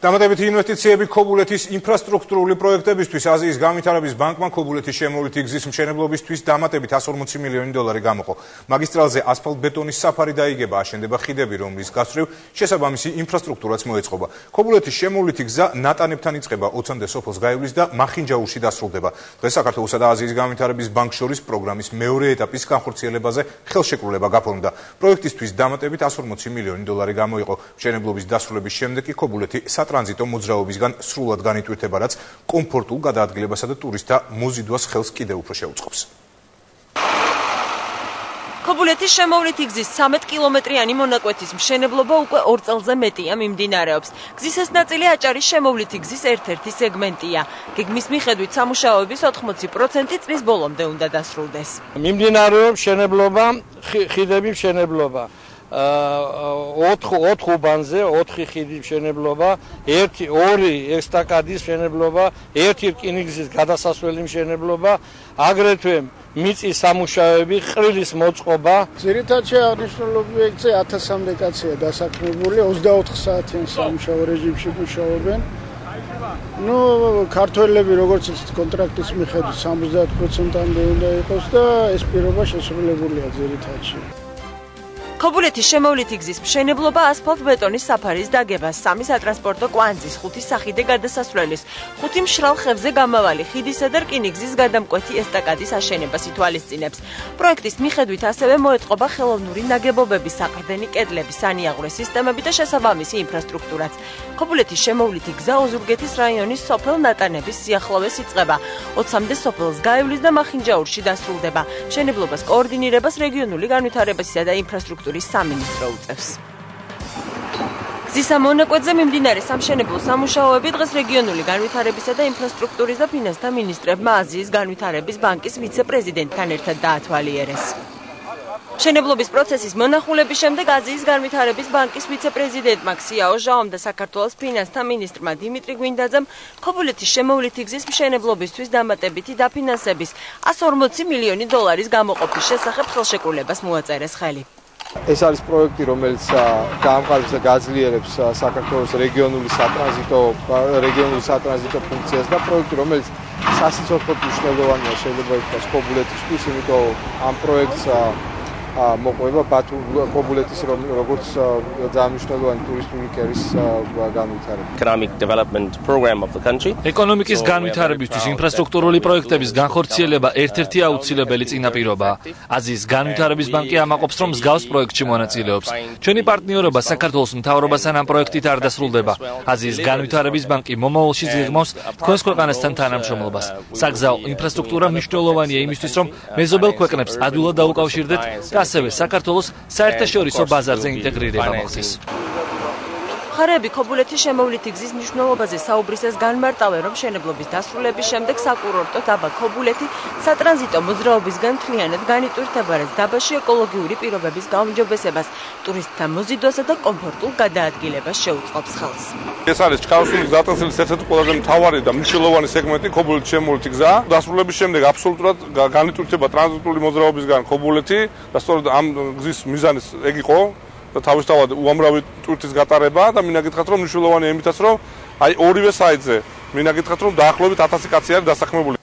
დამატებითი ინვესტიციები ქობულეთის ინფრასტრუქტურული პროექტებისთვის აზიის განვითარების ბანკმა ქობულეთის შემოვლითი გზის მშენებლობისთვის დამატებით $140 მილიონი გამოყო. მაგისტრალზე ასფალტ-ბეტონის საფარი დაიგება, აშენდება ხიდები, რომლის გასწვრივ შესაბამისი ინფრასტრუქტურაც მოეწყობა. ქობულეთის შემოვლითი გზა ნატანებთან იწყება, ოცამდე სოფელს გაივლის და მახინჯაურში დასრულდება. დღეს საქართველოსა და აზიის განვითარების ბანკს შორის პროგრამის მეორე ეტაპის განხორციელებაზე ხელშეკრულება გაფორმდა. პროექტისთვის დამატებით $140 მილიონი გამოიყო. მშენებლობის დასრულების შემდეგ კი ქობულეთი სატრანზიტო მოძრაობისგან სრულად განიტვირთება, რაც კომფორტულ გადაადგილებასა და ტურისტთა მოზიდვას ხელს კიდევ უფრო შეუწყობს. ქობულეთის შემოვლითი გზის 13 კილომეტრიანი მონაკვეთის მშენებლობა უკვე 2 წელზე მეტია მიმდინარეობს. გზის ეს ნაწილი აჭარის შემოვლითი გზის ერთ-ერთი სეგმენტია. გეგმის მიხედვით სამუშაოების 80% წლის ბოლომდე უნდა დასრულდეს. მიმდინარეობს მშენებლობა, ხიდების მშენებლობა. 4 უბანზე 4 ხიდის მშენებლობა, 2 ესტაკადის მშენებლობა, 1 რკინიგზის გადასასვლელი მშენებლობა, აგრეთვე მიწის სამუშაოები, ყრილის მოწყობა. ძირითადად აღნიშნულ ობიექტზე 1000-მდე კაცია დასაქმებული, 24 საათიან სამუშაო რეჟიმში მუშაობენ. ქართველები როგორც იცით კონტრაქტის მიხედვით 70%-მდე უნდა იყოს და ეს პირობა შესრულებულია ძირითადში. ქობულეთის შემოვლითი გზის მშენებლობა ასფალტ-ბეტონის საფარის დაგებას, 3 სატრანსპორტო კვანძის, 5 სახიდე გადასასვლელის, 5 მშრალ ხევზე გამავალი ხიდისა და რკინიგზის გადამკვეთი ესტაკადის აშენებას ითვალისწინებს. პროექტის მიხედვით ასევე მოეწყობა ხელოვნური ნაგებობების, საყრდენი კედლები, სანიაღვრე სისტემები და შესაბამისი ინფრასტრუქტურაც. ქობულეთის შემოვლითი გზა ოზურგეთის რაიონის სოფელ ნატანების სიახლოვეს იწყება. 20-მდე სოფელს გაივლის და მახინჯაურში დასრულდება. მშენებლობას კოორდინირებას რეგიონული განვითარებისა და ინფრასტრუქტურის სამინისტრო უწევს. გზის ამ მონაკვეთზე მიმდინარე სამშენებლო სამუშაოები დღეს რეგიონული განვითარებისა და ინფრასტრუქტურის და ფინანსთა მინისტრებმა აზიის განვითარების ბანკის ვიცე-პრეზიდენტთან ერთად დაათვალიერეს. მშენებლობის პროცესის მონახულების შემდეგ აზიის განვითარების ბანკის ვიცე-პრეზიდენტმა ქსიაო ჟაომ და საქართველოს ფინანსთა მინისტრმა დიმიტრი გვინდაძემ ქობულეთის შემოვლითი გზის მშენებლობისთვის დამატებითი დაფინანსების $140 მილიონი გამოყოფის შესახებ ხელშეკრულებას მოაწერეს ხელი. ეს არის პროექტი, რომელიც გაამყარებს და გაძლიერებს საქართველოს რეგიონული სატრანზიტო ფუნქციას და პროექტი, რომელიც სასიცოცხლოდ მნიშვნელოვანია შეიძლება ითქვას ქობულეთისთვის, იმიტომ ამ პროექტს მოყვება ქობულეთის როგორც ძალიან ტურისტული კერის განვითარება. ეკონომიკის განვითარებისთვის ინფრასტრუქტურული პროექტების განხორციელება ერთ-ერთი აუცილებელი წინაპირობაა. აზიის განვითარების ბანკი ამაყობს, რომ მსგავს პროექტში მონაწილეობს. ჩვენი პარტნიორობა საქართველოს მთავრობასთან ამ პროექტით არ დასრულდება. აზიის განვითარების ბანკი მომავალში ზღმავს თქვენს ქვეყანასთან თანამშრომლობას. საგზაო ინფრასტრუქტურა მნიშვნელოვანია იმისთვის, რომ მეზობელ ქვეყნებს ადვილად დაუკავშირდეთ და ასევე საქართველოს საერთაშორისო ბაზარზე ინტეგრირება მოხდეს. მხარეები ქობულეთის შემოვლითი გზის მნიშვნელობაზე საუბრისას განმარტავენ, რომ მშენებლობის დასრულების შემდეგ საკურორტო დაბა ქობულეთი სატრანზიტო მოძრაობისგან მთლიანად განიტვირთება, რაც დაბაში ეკოლოგიური პირობების გაუმჯობესებას, ტურისტთა მოზიდვასა და კომფორტულ გადაადგილებას შეუწყობს ხელს. ეს არის ჩხავსულის გაწესების ერთ-ერთი ყველაზე მთავარი და მნიშვნელოვანი სეგმენტი ქობულეთის შემოვლითი გზა. დასრულების შემდეგ აბსოლუტურად განიტვირთება ტრანზიტული მოძრაობისგან ქობულეთი და სწორედ ამ გზის მიზანი ეგ იყო და თავისთავად უამრავი ტურისტის გატარება და მინდა გითხრათ, რომ მნიშვნელოვანია იმითაც, რომ აი ორივე საიტზე მინდა გითხრათ, რომ დაახლოებით 1000 კაცი არის დასაქმებული.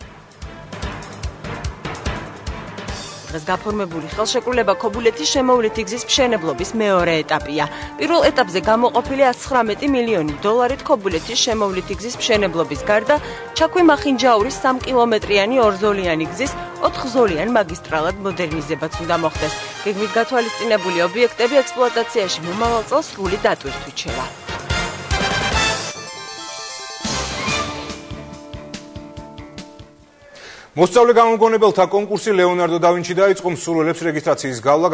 დღეს გაფორმებული ხელშეკრულება ქობულეთის შემოვლითი გზის მშენებლობის მეორე ეტაპია. პირველ ეტაპზე გამოყოფილი $119 მილიონი ქობულეთის შემოვლითი გზის მშენებლობის გარდა ჩაქვი მახინჯაურის 3 კილომეტრიანი ორზოლიანი გზის 4 ზოლიან მაგისტრალად მოდერნიზებაც უნდა მოხდეს. გეგმით გათვალისწინებული ობიექტები ექსპლუატაციაში მომავალ წელს სრული დატვირთვით შევა. მოსწავლე გამომგონებელთა კონკურსი ლეონარდო და ვინჩი დაიწყო, მსურველებს რეგისტრაციის გავლა